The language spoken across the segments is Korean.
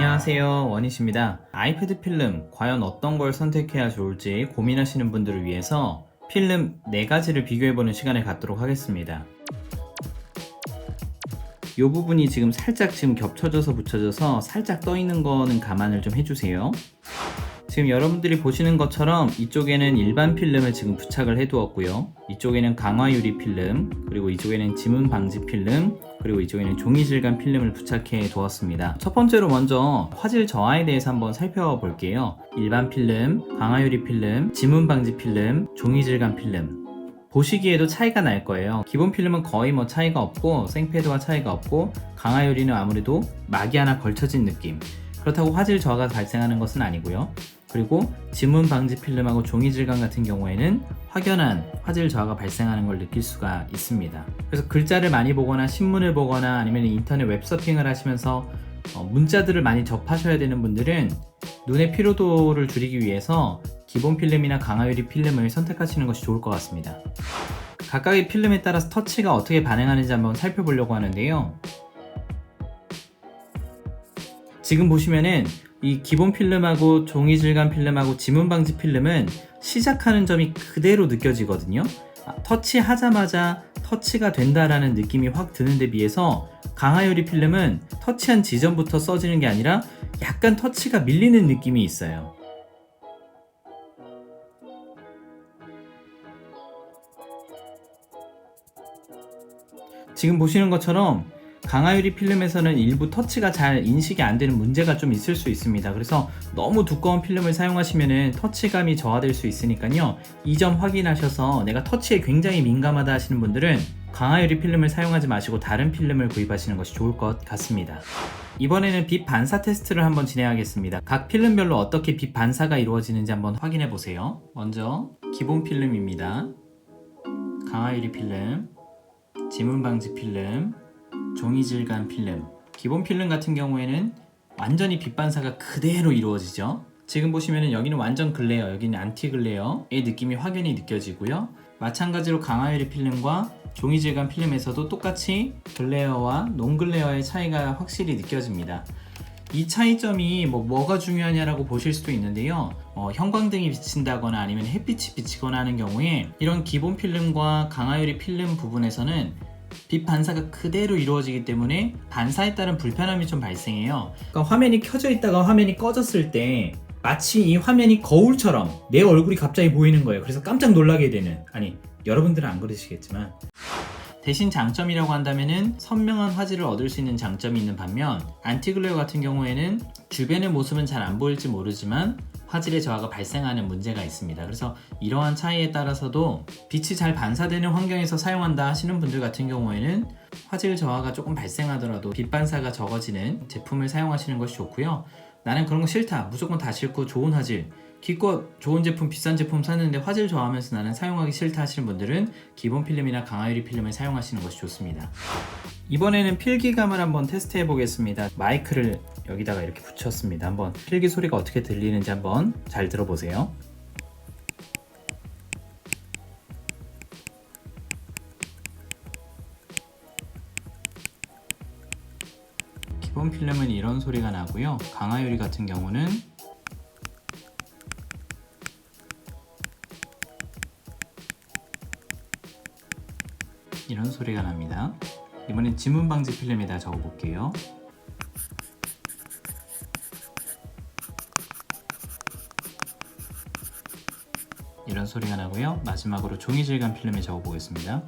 안녕하세요, 원희씨입니다. 아이패드 필름 과연 어떤 걸 선택해야 좋을지 고민하시는 분들을 위해서 필름 4가지를 비교해보는 시간을 갖도록 하겠습니다. 이 부분이 살짝 겹쳐져서 붙여져서 살짝 떠있는 거는 감안을 좀 해주세요. 지금 여러분들이 보시는 것처럼 이쪽에는 일반 필름을 지금 부착을 해두었고요. 이쪽에는 강화 유리 필름, 그리고 이쪽에는 지문 방지 필름, 그리고 이쪽에는 종이 질감 필름을 부착해 두었습니다. 첫 번째로 먼저 화질 저하에 대해서 한번 살펴볼게요. 일반 필름, 강화 유리 필름, 지문 방지 필름, 종이 질감 필름. 보시기에도 차이가 날 거예요. 기본 필름은 거의 차이가 없고 생패드와 차이가 없고 강화 유리는 아무래도 막이 하나 걸쳐진 느낌. 그렇다고 화질 저하가 발생하는 것은 아니고요. 그리고 지문 방지 필름하고 종이 질감 같은 경우에는 확연한 화질 저하가 발생하는 걸 느낄 수가 있습니다. 그래서 글자를 많이 보거나 신문을 보거나 아니면 인터넷 웹서핑을 하시면서 문자들을 많이 접하셔야 되는 분들은 눈의 피로도를 줄이기 위해서 기본 필름이나 강화 유리 필름을 선택하시는 것이 좋을 것 같습니다. 각각의 필름에 따라서 터치가 어떻게 반응하는지 한번 살펴보려고 하는데요. 지금 보시면은 이 기본 필름하고 종이 질감 필름하고 지문 방지 필름은 시작하는 점이 그대로 느껴지거든요. 터치하자마자 터치가 된다라는 느낌이 확 드는데 비해서 강화 유리 필름은 터치한 지점부터 써지는 게 아니라 약간 터치가 밀리는 느낌이 있어요. 지금 보시는 것처럼 강화 유리 필름에서는 일부 터치가 잘 인식이 안 되는 문제가 좀 있을 수 있습니다. 그래서 너무 두꺼운 필름을 사용하시면 터치감이 저하될 수 있으니까요. 이 점 확인하셔서 내가 터치에 굉장히 민감하다 하시는 분들은 강화 유리 필름을 사용하지 마시고 다른 필름을 구입하시는 것이 좋을 것 같습니다. 이번에는 빛 반사 테스트를 한번 진행하겠습니다. 각 필름별로 어떻게 빛 반사가 이루어지는지 한번 확인해 보세요. 먼저 기본 필름입니다. 강화 유리 필름, 지문 방지 필름, 종이 질감 필름. 기본 필름 같은 경우에는 완전히 빛 반사가 그대로 이루어지죠. 지금 보시면 여기는 완전 글레어, 여기는 안티 글레어의 느낌이 확연히 느껴지고요. 마찬가지로 강화 유리 필름과 종이 질감 필름에서도 똑같이 글레어와 논글레어의 차이가 확실히 느껴집니다. 이 차이점이 뭐가 중요하냐라고 보실 수도 있는데요. 형광등이 비친다거나 아니면 햇빛이 비치거나 하는 경우에 이런 기본 필름과 강화 유리 필름 부분에서는 빛 반사가 그대로 이루어지기 때문에 반사에 따른 불편함이 좀 발생해요. 그러니까 화면이 켜져 있다가 화면이 꺼졌을 때 마치 이 화면이 거울처럼 내 얼굴이 갑자기 보이는 거예요. 그래서 깜짝 놀라게 되는, 아니 여러분들은 안 그러시겠지만, 대신 장점이라고 한다면은 선명한 화질을 얻을 수 있는 장점이 있는 반면 안티글레어 같은 경우에는 주변의 모습은 잘 안 보일지 모르지만 화질의 저하가 발생하는 문제가 있습니다. 그래서 이러한 차이에 따라서도 빛이 잘 반사되는 환경에서 사용한다 하시는 분들 같은 경우에는 화질 저하가 조금 발생하더라도 빛 반사가 적어지는 제품을 사용하시는 것이 좋고요. 나는 그런 거 싫다, 무조건 다 싫고 좋은 화질, 기껏 좋은 제품, 비싼 제품 샀는데 화질 저하면서 나는 사용하기 싫다 하시는 분들은 기본 필름이나 강화 유리 필름을 사용하시는 것이 좋습니다. 이번에는 필기감을 한번 테스트해 보겠습니다. 마이크를 여기다가 이렇게 붙였습니다. 한번 필기 소리가 어떻게 들리는지 한번 잘 들어보세요. 기본 필름은 이런 소리가 나고요. 강화 유리 같은 경우는 이런 소리가 납니다. 이번엔 지문 방지 필름에다 적어 볼게요. 이런 소리가 나고요. 마지막으로 종이 질감 필름에 적어 보겠습니다.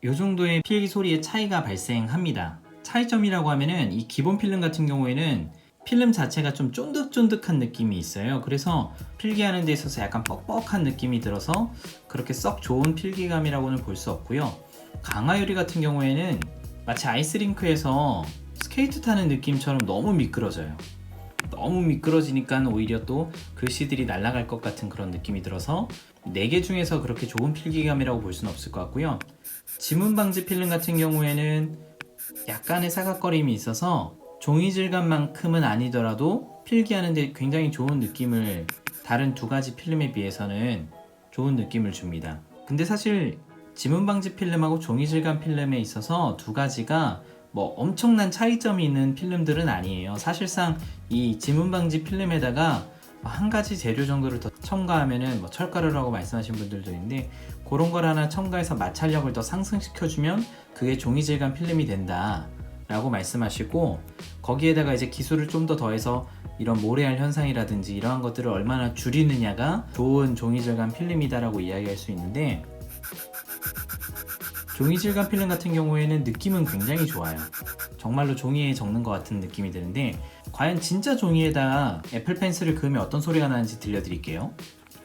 이 정도의 필기 소리의 차이가 발생합니다. 차이점이라고 하면은 이 기본 필름 같은 경우에는 필름 자체가 좀 쫀득쫀득한 느낌이 있어요. 그래서 필기하는 데 있어서 약간 뻑뻑한 느낌이 들어서 그렇게 썩 좋은 필기감이라고는 볼 수 없고요. 강화 유리 같은 경우에는 마치 아이스링크에서 스케이트 타는 느낌처럼 너무 미끄러져요. 너무 미끄러지니까 오히려 또 글씨들이 날아갈 것 같은 그런 느낌이 들어서 4개 중에서 그렇게 좋은 필기감이라고 볼 수는 없을 것 같고요. 지문 방지 필름 같은 경우에는 약간의 사각거림이 있어서 종이 질감만큼은 아니더라도 필기하는데 굉장히 좋은 느낌을, 다른 2가지 필름에 비해서는 좋은 느낌을 줍니다. 근데 사실 지문 방지 필름하고 종이 질감 필름에 있어서 두 가지가 뭐 엄청난 차이점이 있는 필름들은 아니에요. 사실상 이 지문 방지 필름에다가 한 가지 재료 정도를 더 첨가하면은 뭐 철가루라고 말씀하신 분들도 있는데, 그런 걸 하나 첨가해서 마찰력을 더 상승시켜주면 그게 종이 질감 필름이 된다 라고 말씀하시고, 거기에다가 이제 기술을 좀 더 더해서 이런 모래알 현상이라든지 이러한 것들을 얼마나 줄이느냐가 좋은 종이 질감 필름이다 라고 이야기할 수 있는데, 종이 질감 필름 같은 경우에는 느낌은 굉장히 좋아요. 정말로 종이에 적는 것 같은 느낌이 드는데, 과연 진짜 종이에다 애플 펜슬을 그으면 어떤 소리가 나는지 들려드릴게요.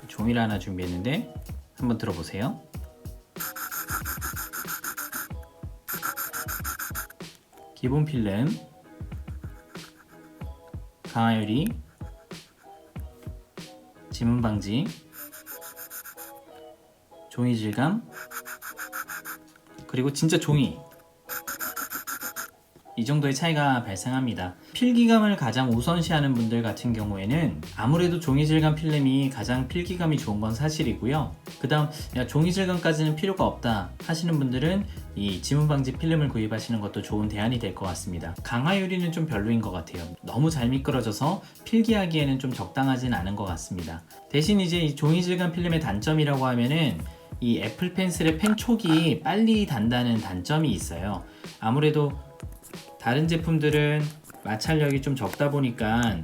종이를 하나 준비했는데 한번 들어보세요. 기본 필름, 강화유리, 지문 방지, 종이 질감, 그리고 진짜 종이, 이 정도의 차이가 발생합니다. 필기감을 가장 우선시하는 분들 같은 경우에는 아무래도 종이 질감 필름이 가장 필기감이 좋은 건 사실이고요. 그 다음 종이 질감까지는 필요가 없다 하시는 분들은 이 지문 방지 필름을 구입하시는 것도 좋은 대안이 될 것 같습니다. 강화유리는 좀 별로인 것 같아요. 너무 잘 미끄러져서 필기하기에는 좀 적당하진 않은 것 같습니다. 대신 이제 이 종이 질감 필름의 단점이라고 하면은 이 애플 펜슬의 펜촉이 빨리 단다는 단점이 있어요. 아무래도 다른 제품들은 마찰력이 좀 적다 보니까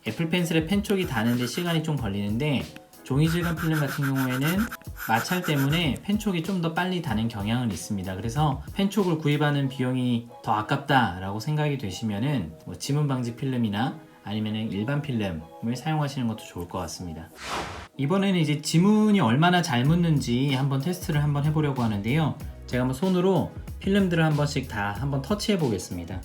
애플 펜슬의 펜촉이 다는데 시간이 좀 걸리는데, 종이 질감 필름 같은 경우에는 마찰 때문에 펜촉이 좀 더 빨리 다는 경향은 있습니다. 그래서 펜촉을 구입하는 비용이 더 아깝다 라고 생각이 되시면은 뭐 지문 방지 필름이나 아니면 일반 필름을 사용하시는 것도 좋을 것 같습니다. 이번에는 이제 지문이 얼마나 잘 묻는지 한번 테스트를 한번 해보려고 하는데요. 제가 한번 손으로 필름들을 한 번씩 다 한번 터치해 보겠습니다.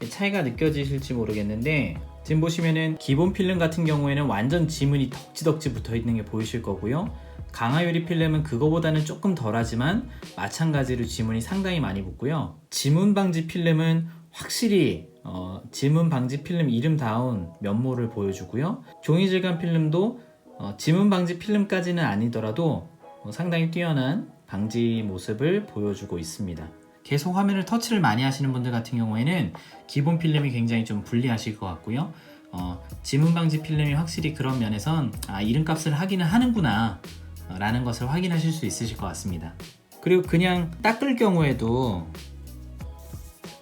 차이가 느껴지실지 모르겠는데, 지금 보시면은 기본 필름 같은 경우에는 완전 지문이 덕지덕지 붙어 있는 게 보이실 거고요. 강화유리 필름은 그거보다는 조금 덜하지만 마찬가지로 지문이 상당히 많이 붙고요. 지문 방지 필름은 확실히 지문 방지 필름 이름다운 면모를 보여주고요. 종이 질감 필름도 지문 방지 필름까지는 아니더라도 상당히 뛰어난 방지 모습을 보여주고 있습니다. 계속 화면을 터치를 많이 하시는 분들 같은 경우에는 기본 필름이 굉장히 좀 불리하실 것 같고요. 지문 방지 필름이 확실히 그런 면에선 이름값을 하기는 하는구나 라는 것을 확인하실 수 있으실 것 같습니다. 그리고 그냥 닦을 경우에도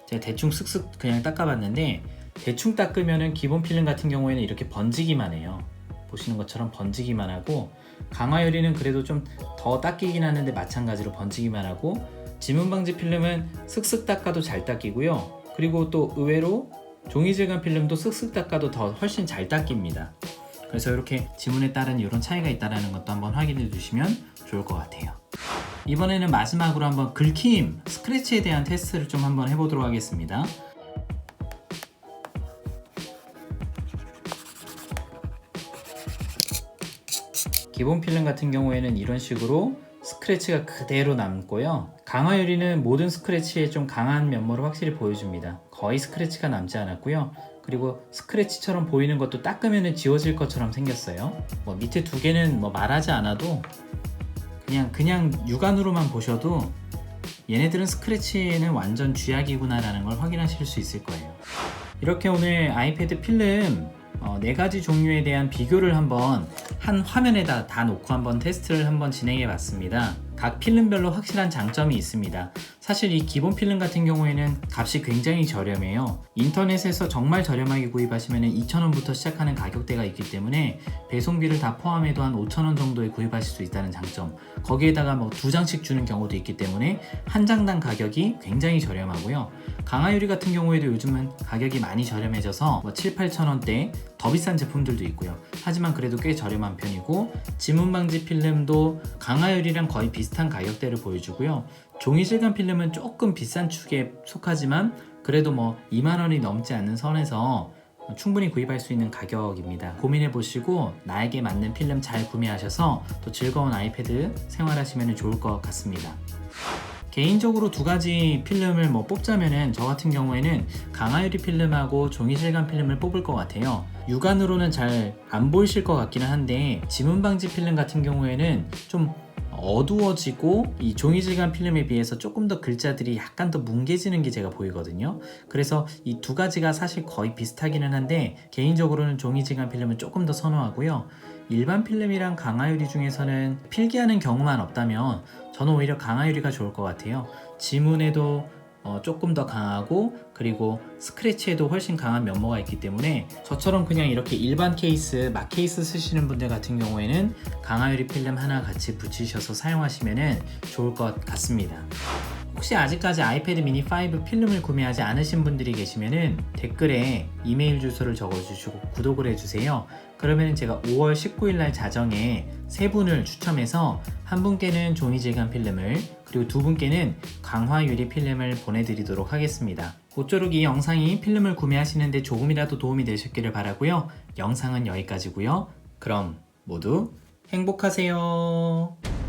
제가 대충 쓱쓱 그냥 닦아봤는데, 대충 닦으면은 기본 필름 같은 경우에는 이렇게 번지기만 해요. 보시는 것처럼 번지기만 하고, 강화유리는 그래도 좀 더 닦이긴 하는데 마찬가지로 번지기만 하고, 지문 방지 필름은 쓱쓱 닦아도 잘 닦이고요. 그리고 또 의외로 종이 질감 필름도 쓱쓱 닦아도 더 훨씬 잘 닦입니다. 그래서 이렇게 지문에 따른 이런 차이가 있다는 것도 한번 확인해 주시면 좋을 것 같아요. 이번에는 마지막으로 한번 긁힘, 스크래치에 대한 테스트를 좀 한번 해보도록 하겠습니다. 기본 필름 같은 경우에는 이런 식으로 스크래치가 그대로 남고요. 강화유리는 모든 스크래치에 좀 강한 면모를 확실히 보여줍니다. 거의 스크래치가 남지 않았고요. 그리고 스크래치처럼 보이는 것도 닦으면 지워질 것처럼 생겼어요. 밑에 두 개는 말하지 않아도 그냥 육안으로만 보셔도 얘네들은 스크래치는 완전 쥐약이구나 라는 걸 확인하실 수 있을 거예요. 이렇게 오늘 아이패드 필름 4가지 종류에 대한 비교를 한번 한 화면에다 다 놓고 한번 테스트를 한번 진행해 봤습니다. 각 필름별로 확실한 장점이 있습니다. 사실 이 기본 필름 같은 경우에는 값이 굉장히 저렴해요. 인터넷에서 정말 저렴하게 구입하시면 2,000원부터 시작하는 가격대가 있기 때문에 배송비를 다 포함해도 한 5,000원 정도에 구입하실 수 있다는 장점, 거기에다가 2장씩 주는 경우도 있기 때문에 한 장당 가격이 굉장히 저렴하고요. 강화유리 같은 경우에도 요즘은 가격이 많이 저렴해져서 7,000~8,000원대 더 비싼 제품들도 있고요. 하지만 그래도 꽤 저렴한 편이고, 지문 방지 필름도 강화유리랑 거의 비슷한 가격대를 보여주고요. 종이 질감 필름은 조금 비싼 축에 속하지만 그래도 2만원이 넘지 않는 선에서 충분히 구입할 수 있는 가격입니다. 고민해 보시고 나에게 맞는 필름 잘 구매하셔서 또 즐거운 아이패드 생활하시면 좋을 것 같습니다. 개인적으로 두 가지 필름을 뭐 뽑자면은 저 같은 경우에는 강화유리 필름하고 종이질감 필름을 뽑을 것 같아요. 육안으로는 잘 안 보이실 것 같기는 한데 지문 방지 필름 같은 경우에는 좀 어두워지고 이 종이질감 필름에 비해서 조금 더 글자들이 약간 더 뭉개지는 게 제가 보이거든요. 그래서 이 두 가지가 사실 거의 비슷하기는 한데 개인적으로는 종이질감 필름을 조금 더 선호하고요. 일반 필름이랑 강화유리 중에서는 필기하는 경우만 없다면 저는 오히려 강화유리가 좋을 것 같아요. 지문에도 조금 더 강하고 그리고 스크래치에도 훨씬 강한 면모가 있기 때문에 저처럼 그냥 이렇게 일반 케이스, 막 케이스 쓰시는 분들 같은 경우에는 강화유리 필름 하나 같이 붙이셔서 사용하시면 좋을 것 같습니다. 혹시 아직까지 아이패드 미니 5 필름을 구매하지 않으신 분들이 계시면은 댓글에 이메일 주소를 적어주시고 구독을 해주세요. 그러면 제가 5월 19일 날 자정에 세 분을 추첨해서 한 분께는 종이질감 필름을 그리고 두 분께는 강화유리 필름을 보내드리도록 하겠습니다. 모쪼록 이 영상이 필름을 구매하시는데 조금이라도 도움이 되셨기를 바라고요. 영상은 여기까지고요. 그럼 모두 행복하세요.